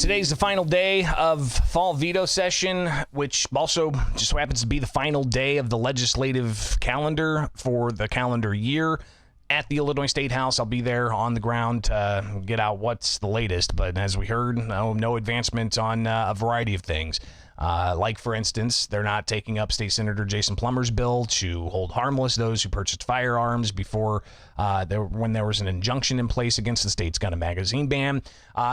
Today's the final day of fall veto session, which also just so happens to be the final day of the legislative calendar for the calendar year at the Illinois Statehouse. I'll be there on the ground to get out what's the latest. But as we heard, no advancement on a variety of things. Like, for instance, they're not taking up State Senator Jason Plummer's bill to hold harmless those who purchased firearms before when there was an injunction in place against the state's gun and magazine ban.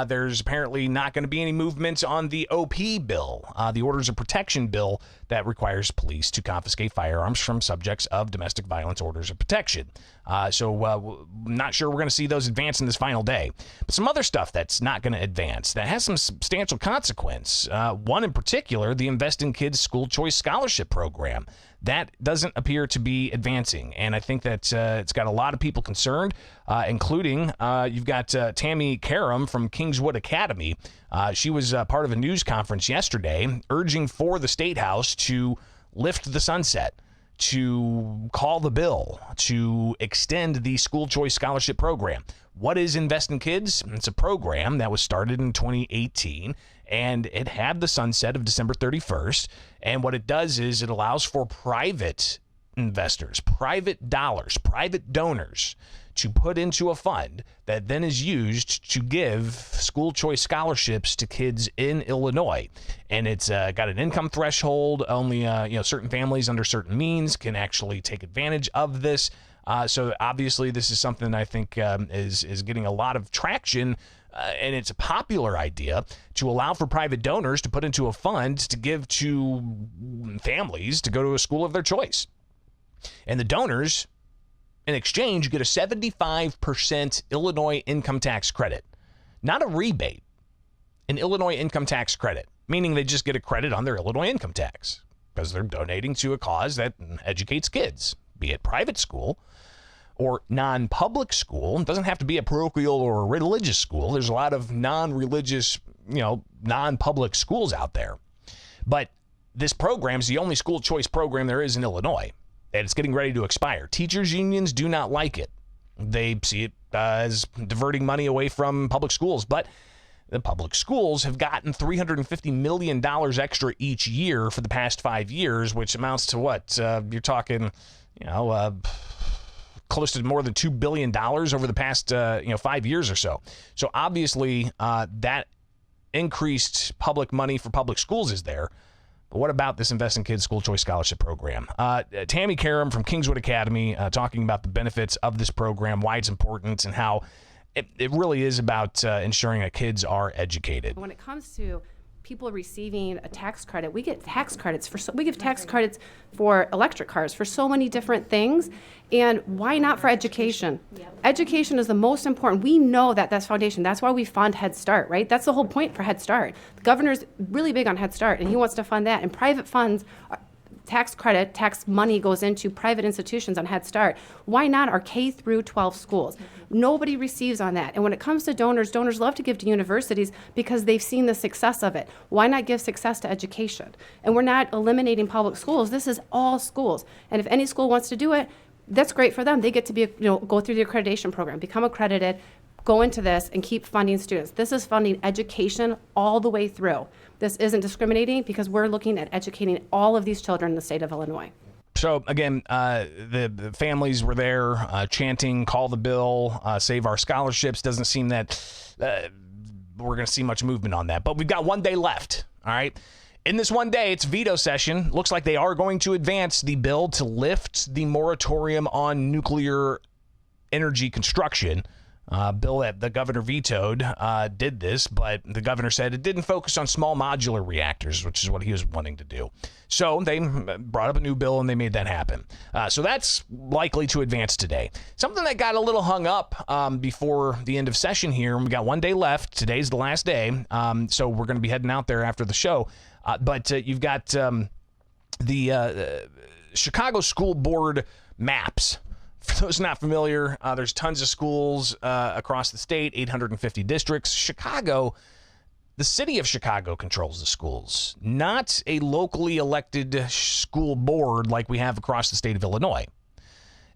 There's apparently not going to be any movement on the OP bill, the Orders of Protection bill that requires police to confiscate firearms from subjects of domestic violence orders of protection. So not sure we're going to see those advance in this final day. But some other stuff that's not going to advance that has some substantial consequence. One in particular, the Invest in Kids School Choice Scholarship Program. That doesn't appear to be advancing, and I think that it's got a lot of people concerned, including you've got Tammy Karam from Kingswood Academy. She was part of a news conference yesterday urging for the State House to lift the sunset, to call the bill, to extend the school choice scholarship program. What is Invest in Kids? It's a program that was started in 2018, and it had the sunset of December 31st. And what it does is it allows for private investors, private dollars, private donors to put into a fund that then is used to give school choice scholarships to kids in Illinois. And it's got an income threshold. Only certain families under certain means can actually take advantage of this. So obviously this is something I think is getting a lot of traction, and it's a popular idea to allow for private donors to put into a fund to give to families to go to a school of their choice. And the donors, in exchange, get a 75% Illinois income tax credit. Not a rebate, an Illinois income tax credit, meaning they just get a credit on their Illinois income tax because they're donating to a cause that educates kids, be it private school or non-public school. It doesn't have to be a parochial or a religious school. There's a lot of non-religious, non-public schools out there. But this program is the only school choice program there is in Illinois, and it's getting ready to expire. Teachers unions do not like it. They see it as diverting money away from public schools. But the public schools have gotten $350 million extra each year for the past 5 years, which amounts to what? You're talking, close to more than $2 billion over the past 5 years or so. So obviously that increased public money for public schools is there. But what about this Invest in Kids School Choice Scholarship Program? Tammy Karam from Kingswood Academy talking about the benefits of this program, why it's important, and how it really is about ensuring that kids are educated. When it comes to people receiving a tax credit, we get tax credits we give tax credits for electric cars, for so many different things. And why not for education? Yep. Education is the most important. We know that that's foundation. That's why we fund Head Start, right? That's the whole point for Head Start. The governor's really big on Head Start, and he wants to fund that. And private funds, tax credit, tax money goes into private institutions on Head Start. Why not our K through 12 schools? Nobody receives on that. And when it comes to donors love to give to universities because they've seen the success of it. Why not give success to education? And we're not eliminating public schools. This is all schools. And if any school wants to do it, that's great for them. They get to be, go through the accreditation program, become accredited, go into this and keep funding students. This is funding education all the way through. This isn't discriminating because we're looking at educating all of these children in the state of Illinois. So again, the families were there chanting, call the bill, save our scholarships. Doesn't seem that we're going to see much movement on that. But we've got 1 day left, all right? In this 1 day, it's veto session. Looks like they are going to advance the bill to lift the moratorium on nuclear energy construction. Bill that the governor vetoed did this, but the governor said it didn't focus on small modular reactors, which is what he was wanting to do. So they brought up a new bill and they made that happen. So that's likely to advance today. Something that got a little hung up before the end of session here, and we got 1 day left. Today's the last day. So we're going to be heading out there after the show. But you've got the Chicago School Board maps. For those not familiar, there's tons of schools across the state, 850 districts. Chicago, the city of Chicago controls the schools, not a locally elected school board like we have across the state of Illinois.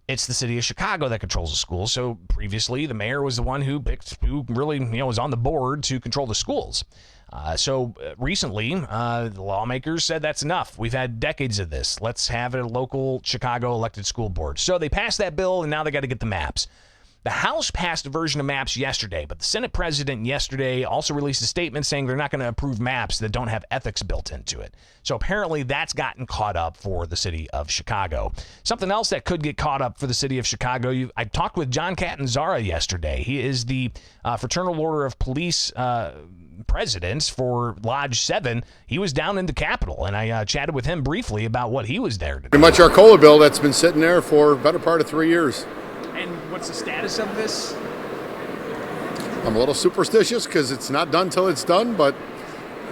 It's the city of Chicago that controls the schools. So previously, the mayor was the one who really was on the board to control the schools. So recently, the lawmakers said that's enough. We've had decades of this. Let's have a local Chicago elected school board. So they passed that bill, and now they got to get the maps. The House passed a version of maps yesterday, but the Senate president yesterday also released a statement saying they're not going to approve maps that don't have ethics built into it. So apparently that's gotten caught up for the city of Chicago. Something else that could get caught up for the city of Chicago, I talked with John Catanzara yesterday. He is the Fraternal Order of Police president for Lodge 7. He was down in the Capitol, and I chatted with him briefly about what he was there to do. Pretty much our COLA bill that's been sitting there for a better part of 3 years. And what's the status of this? I'm a little superstitious because it's not done till it's done, but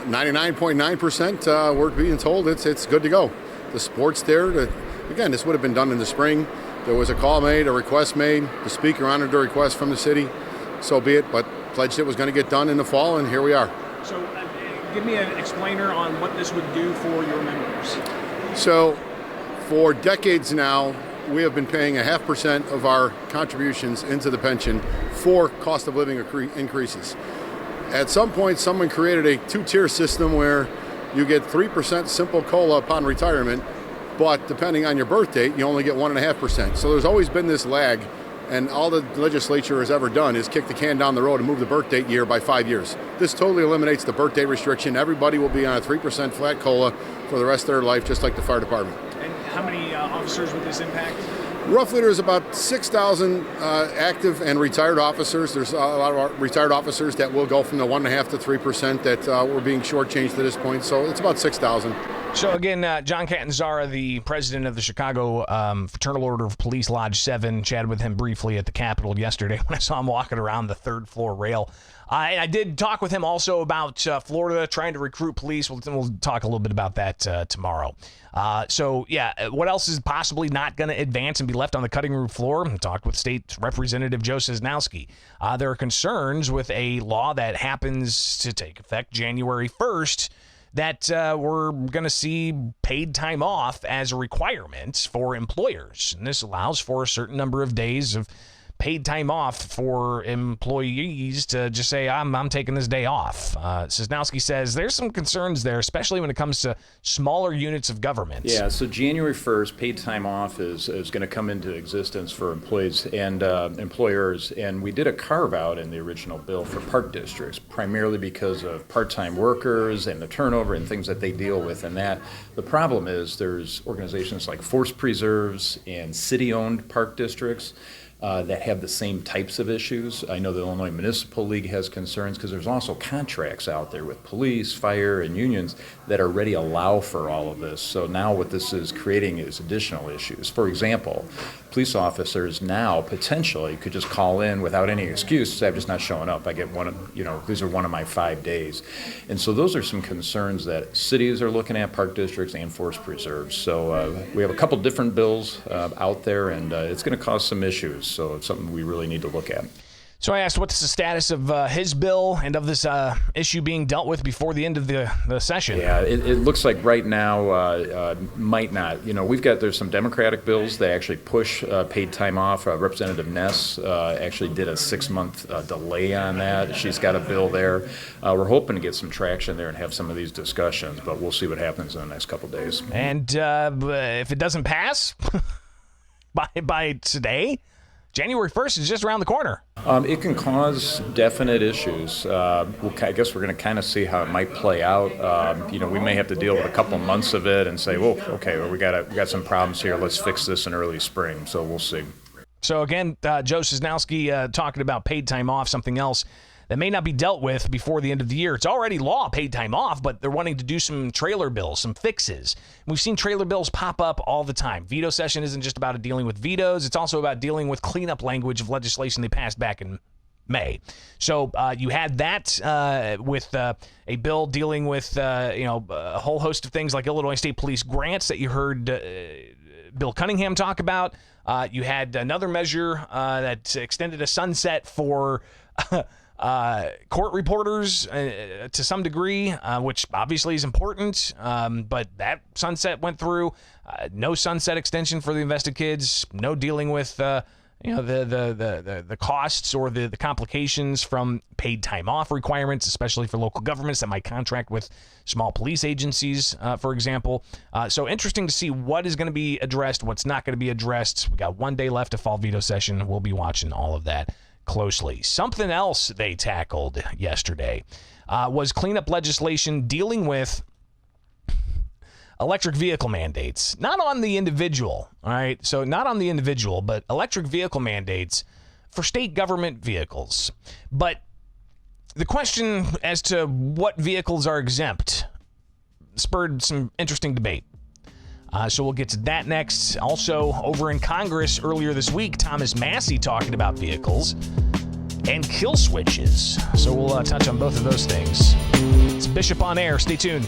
99.9% we're being told it's good to go. The support's there. Again, this would have been done in the spring. There was a call made, a request made. The speaker honored the request from the city. So be it, but pledged it was going to get done in the fall, and here we are. So give me an explainer on what this would do for your members. So for decades now, we have been paying 0.5% of our contributions into the pension for cost of living increases. At some point, someone created a two-tier system where you get 3% simple COLA upon retirement, but depending on your birth date, you only get 1.5%. So there's always been this lag, and all the legislature has ever done is kick the can down the road and move the birth date year by 5 years. This totally eliminates the birth date restriction. Everybody will be on a 3% flat COLA for the rest of their life, just like the fire department. And how many officers would this impact? Roughly, there's about 6,000 active and retired officers. There's a lot of retired officers that will go from the 1.5% to 3% that were being shortchanged to this point. So it's about 6,000. So again, John Catanzara, the president of the Chicago Fraternal Order of Police Lodge 7, chatted with him briefly at the Capitol yesterday when I saw him walking around the third floor rail. I did talk with him also about Florida trying to recruit police. We'll talk a little bit about that tomorrow. So, yeah, what else is possibly not going to advance and be left on the cutting room floor? I talked with State Representative Joe Cisnowski. There are concerns with a law that happens to take effect January 1st that we're going to see paid time off as a requirement for employers. And this allows for a certain number of days of paid time off for employees to just say, I'm taking this day off. Cisnowski says there's some concerns there, especially when it comes to smaller units of government. Yeah, so January 1st, paid time off is going to come into existence for employees and employers. And we did a carve out in the original bill for park districts, primarily because of part-time workers and the turnover and things that they deal with. And that the problem is there's organizations like forest preserves and city-owned park districts that have the same types of issues. I know the Illinois Municipal League has concerns because there's also contracts out there with police, fire, and unions that already allow for all of this. So now what this is creating is additional issues. For example, police officers now potentially could just call in without any excuse, say, I'm just not showing up. I get these are one of my 5 days. And so those are some concerns that cities are looking at, park districts and forest preserves. So we have a couple different bills out there, and it's going to cause some issues. So it's something we really need to look at. So I asked what's the status of his bill and of this issue being dealt with before the end of the session. Yeah, it looks like right now might not. There's some Democratic bills that actually push paid time off. Representative Ness actually did a 6-month delay on that. She's got a bill there. We're hoping to get some traction there and have some of these discussions, but we'll see what happens in the next couple of days. And if it doesn't pass by today, January 1st is just around the corner. It can cause definite issues. I guess we're going to kind of see how it might play out. We may have to deal with a couple months of it and say, well, okay, we got some problems here. Let's fix this in early spring. So we'll see. So again, Joe Cisnowski talking about paid time off, something else that may not be dealt with before the end of the year. It's already law, paid time off, but they're wanting to do some trailer bills, some fixes. We've seen trailer bills pop up all the time. Veto session isn't just about dealing with vetoes. It's also about dealing with cleanup language of legislation they passed back in May. So you had that with a bill dealing with a whole host of things like Illinois State Police grants that you heard Bill Cunningham talk about. You had another measure that extended a sunset for court reporters to some degree, which obviously is important, but that sunset went through. No sunset extension for the invested kids, no dealing with the costs or the complications from paid time off requirements, especially for local governments that might contract with small police agencies, for example. So interesting to see what is going to be addressed, what's not going to be addressed. We got 1 day left of fall veto session. We'll be watching all of that closely. Something else they tackled yesterday was cleanup legislation dealing with electric vehicle mandates, not on the individual, all right? So not on the individual, but electric vehicle mandates for state government vehicles. But the question as to what vehicles are exempt spurred some interesting debate. So we'll get to that next. Also, over in Congress earlier this week, Thomas Massey talking about vehicles and kill switches. So we'll touch on both of those things. It's Bishop on Air. Stay tuned.